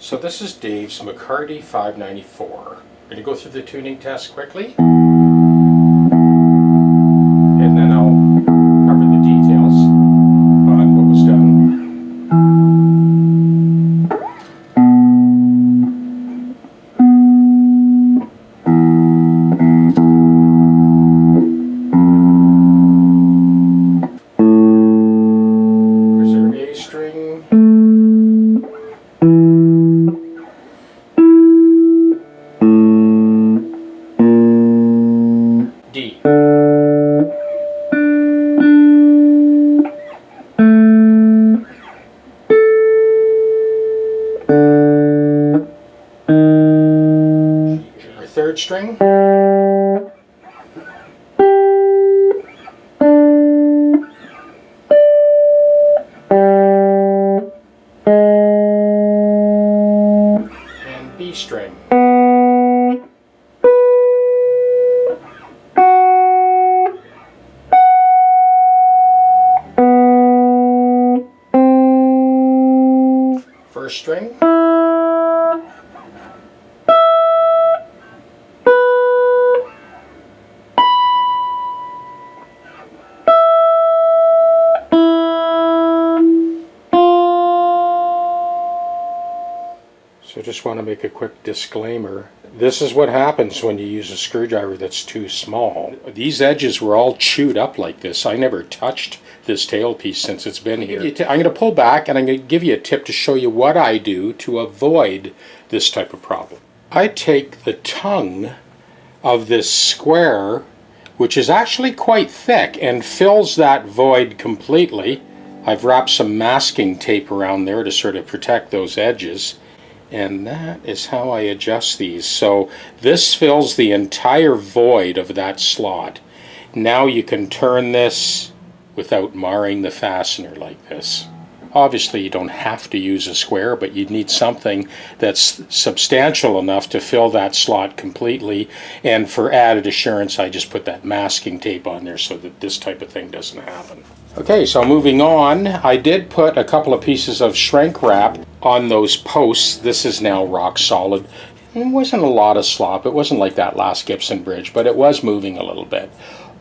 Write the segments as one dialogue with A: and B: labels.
A: So this is Dave's McCarty 594. I'm going to go through the tuning test quickly, and then I'll cover the details on what was done. There's our A string. D. Our third string. And B string. First string. So just want to make a quick disclaimer. This is what happens when you use a screwdriver that's too small. These edges were all chewed up like this. I never touched this tailpiece since it's been here. I'm going to pull back and I'm going to give you a tip to show you what I do to avoid this type of problem. I take the tongue of this square, which is actually quite thick, and fills that void completely. I've wrapped some masking tape around there to sort of protect those edges. And that is how I adjust these. So this fills the entire void of that slot. Now you can turn this without marring the fastener like this. Obviously you don't have to use a square, but you need something that's substantial enough to fill that slot completely. And for added assurance, I just put that masking tape on there so that this type of thing doesn't happen. Okay, so moving on, I did put a couple of pieces of shrink wrap on those posts. This is now rock solid. It wasn't a lot of slop. It wasn't like that last Gibson bridge, but it was moving a little bit.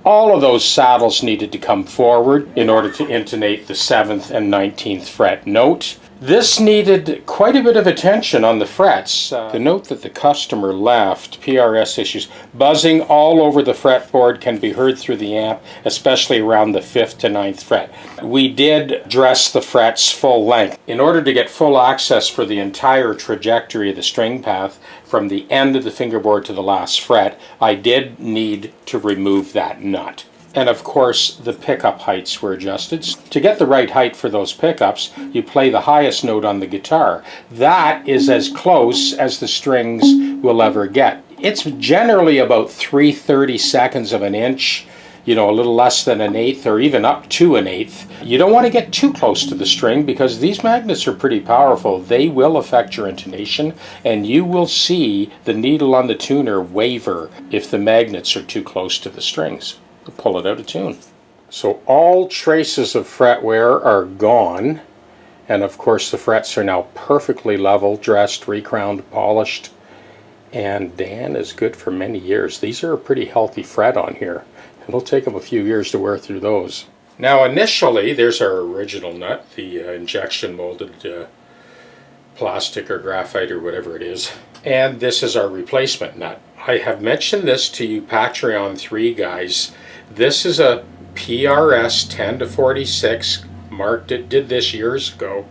A: All of those saddles needed to come forward in order to intonate the 7th and 19th fret note. This needed quite a bit of attention on the frets. The note that the customer left, PRS issues, buzzing all over the fretboard can be heard through the amp, especially around the 5th to 9th fret. We did dress the frets full length. In order to get full access for the entire trajectory of the string path from the end of the fingerboard to the last fret, I did need to remove that nut. And of course, the pickup heights were adjusted. To get the right height for those pickups, you play the highest note on the guitar. That is as close as the strings will ever get. It's generally about 3/32 of an inch, you know, a little less than an eighth or even up to an eighth. You don't want to get too close to the string because these magnets are pretty powerful. They will affect your intonation, and you will see the needle on the tuner waver if the magnets are too close to the strings. Pull it out of tune. So all traces of fret wear are gone, and of course the frets are now perfectly level, dressed, recrowned, polished, and Dan is good for many years. These are a pretty healthy fret on here. It'll take them a few years to wear through those. Now initially, there's our original nut, the injection molded plastic or graphite or whatever it is, and this is our replacement nut. I have mentioned this to you Patreon 3 guys. This is a PRS 10 to 46, Mark did this years ago,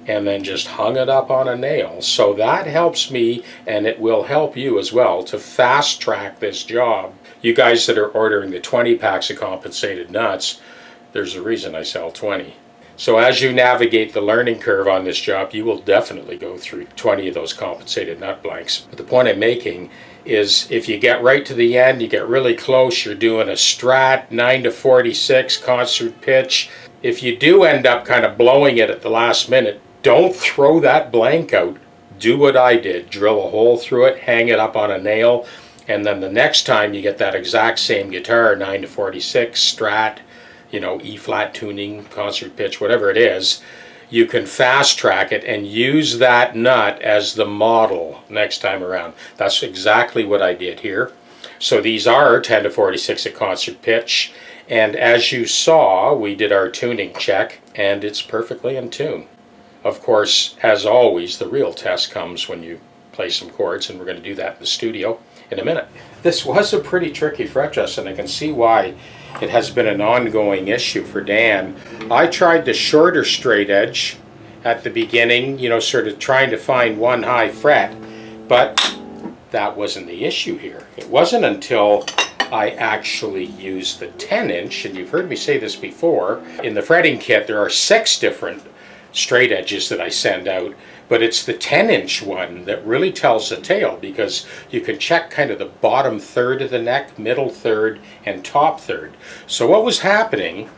A: and then just hung it up on a nail. So that helps me, and it will help you as well, to fast track this job. You guys that are ordering the 20 packs of compensated nuts, there's a reason I sell 20. So as you navigate the learning curve on this job, you will definitely go through 20 of those compensated nut blanks. But the point I'm making is if you get right to the end, you get really close, you're doing a Strat 9 to 46 concert pitch. If you do end up kind of blowing it at the last minute, don't throw that blank out. Do what I did, drill a hole through it, hang it up on a nail, and then the next time you get that exact same guitar, 9 to 46, Strat, you know, E-flat tuning, concert pitch, whatever it is, you can fast track it and use that nut as the model next time around. That's exactly what I did here. So these are 10 to 46 at concert pitch, and as you saw, we did our tuning check and it's perfectly in tune. Of course, as always, the real test comes when you play some chords, and we're going to do that in the studio in a minute. This was a pretty tricky fret adjust, and I can see why it has been an ongoing issue for Dan. I tried the shorter straight edge at the beginning, you know, sort of trying to find one high fret, but that wasn't the issue here. It wasn't until I actually used the 10-inch, and you've heard me say this before, in the fretting kit there are 6 different straight edges that I send out, but it's the 10-inch one that really tells the tale, because you can check kind of the bottom third of the neck, middle third, and top third. So what was happening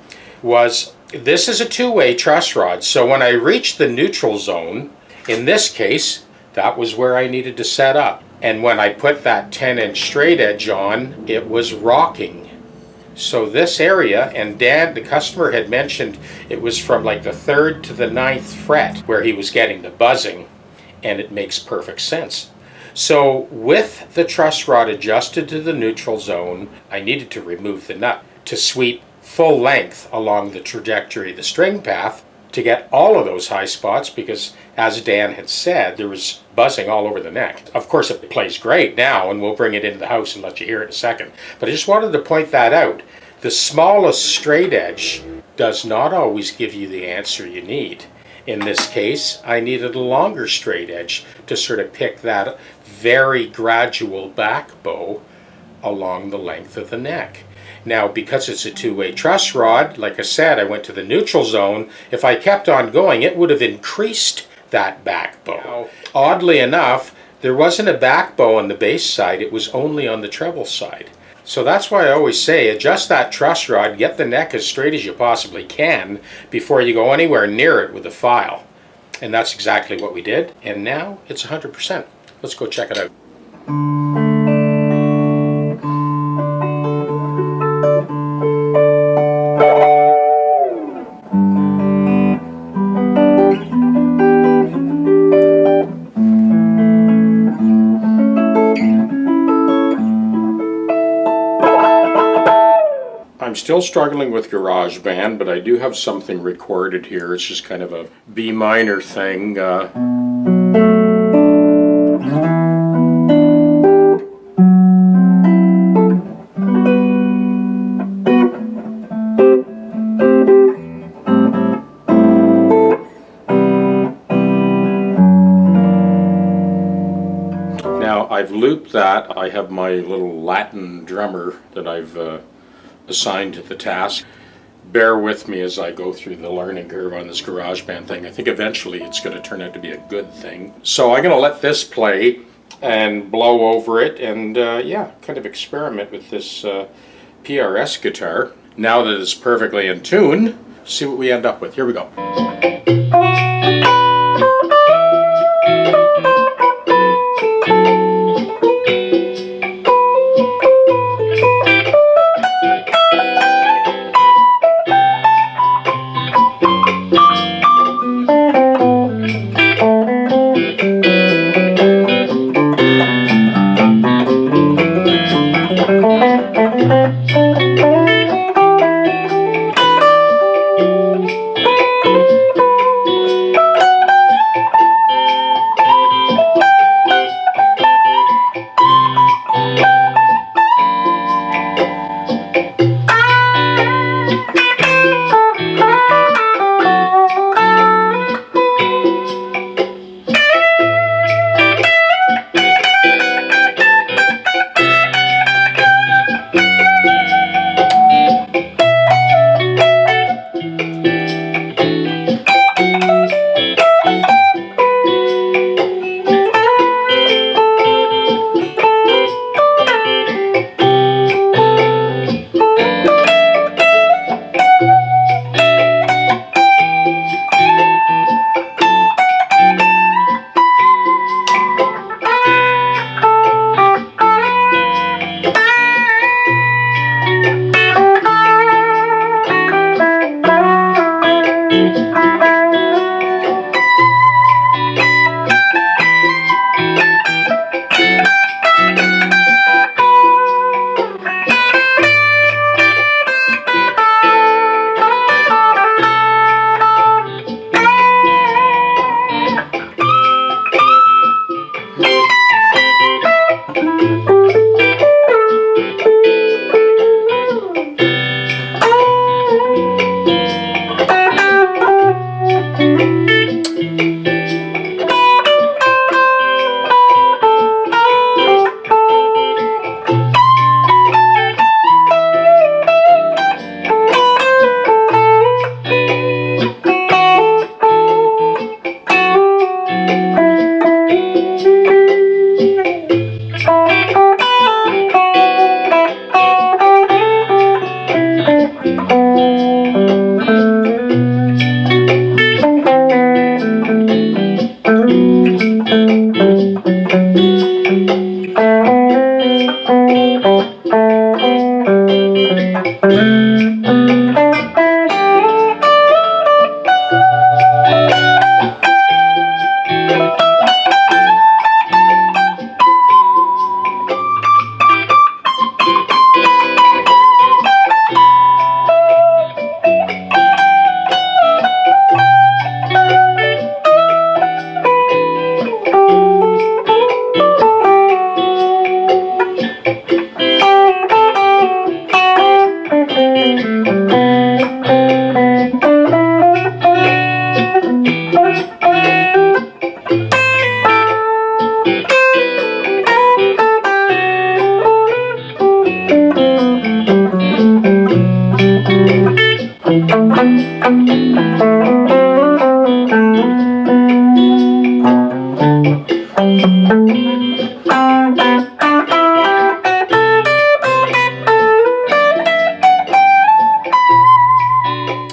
A: was, this is a two-way truss rod, so when I reached the neutral zone, in this case, that was where I needed to set up. And when I put that 10-inch straight edge on, it was rocking. So this area, and Dan, the customer, had mentioned it was from like the 3rd to the 9th fret where he was getting the buzzing, and it makes perfect sense. So with the truss rod adjusted to the neutral zone, I needed to remove the nut to sweep full length along the trajectory of the string path to get all of those high spots, because as Dan had said, there was buzzing all over the neck. Of course it plays great now, and we'll bring it into the house and let you hear it in a second, but I just wanted to point that out. The smallest straight edge does not always give you the answer you need. In this case, I needed a longer straight edge to sort of pick that very gradual back bow along the length of the neck. Now, because it's a two-way truss rod, like I said, I went to the neutral zone. If I kept on going, it would have increased that back bow. Now, oddly enough, there wasn't a back bow on the bass side, it was only on the treble side. So that's why I always say, adjust that truss rod, get the neck as straight as you possibly can before you go anywhere near it with the file. And that's exactly what we did, and now it's 100%. Let's go check it out. I'm still struggling with GarageBand, but I do have something recorded here. It's just kind of a B minor thing. Now I've looped that. I have my little Latin drummer that I've assigned to the task. Bear with me as I go through the learning curve on this GarageBand thing. I think eventually it's going to turn out to be a good thing. So I'm going to let this play and blow over it and yeah, kind of experiment with this PRS guitar. Now that it's perfectly in tune, see what we end up with. Here we go.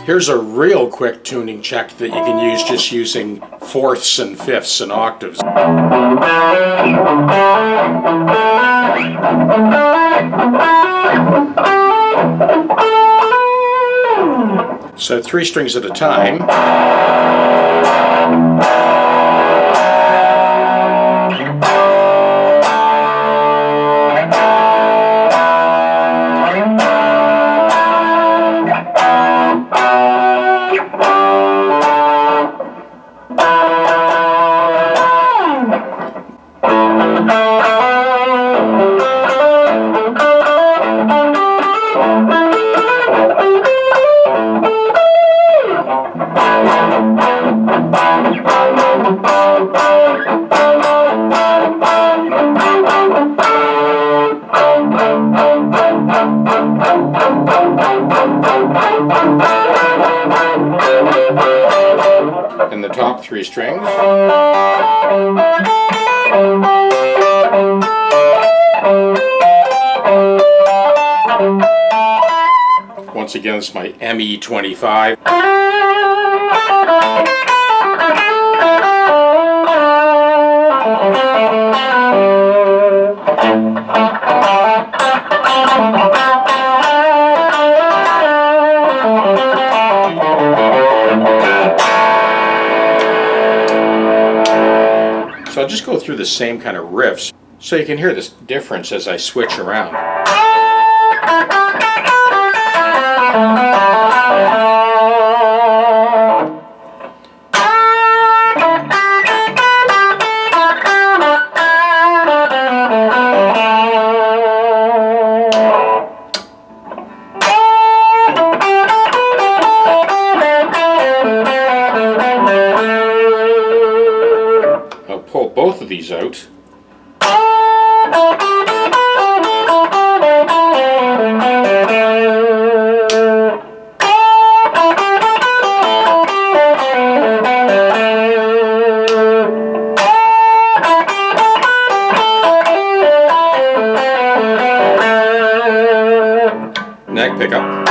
A: Here's a real quick tuning check that you can use just using fourths and fifths and octaves. So 3 strings at a time. And the top 3 strings. Once again, it's my ME25. So I'll just go through the same kind of riffs so you can hear this difference as I switch around. I'll pull both of these out. Neck pickup.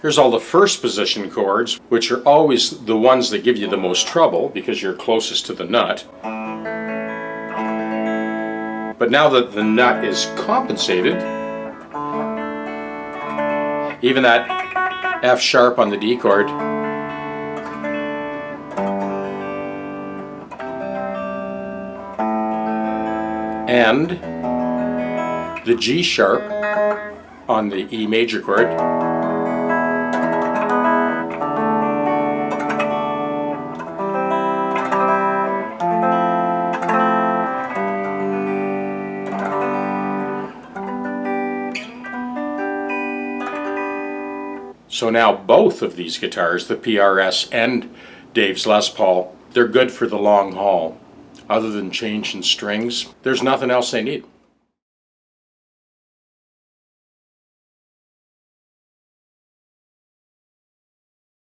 A: Here's all the first position chords, which are always the ones that give you the most trouble because you're closest to the nut. But now that the nut is compensated, even that F sharp on the D chord and the G sharp on the E major chord So now both of these guitars, the PRS and Dave's Les Paul, they're good for the long haul. Other than changing strings, there's nothing else they need.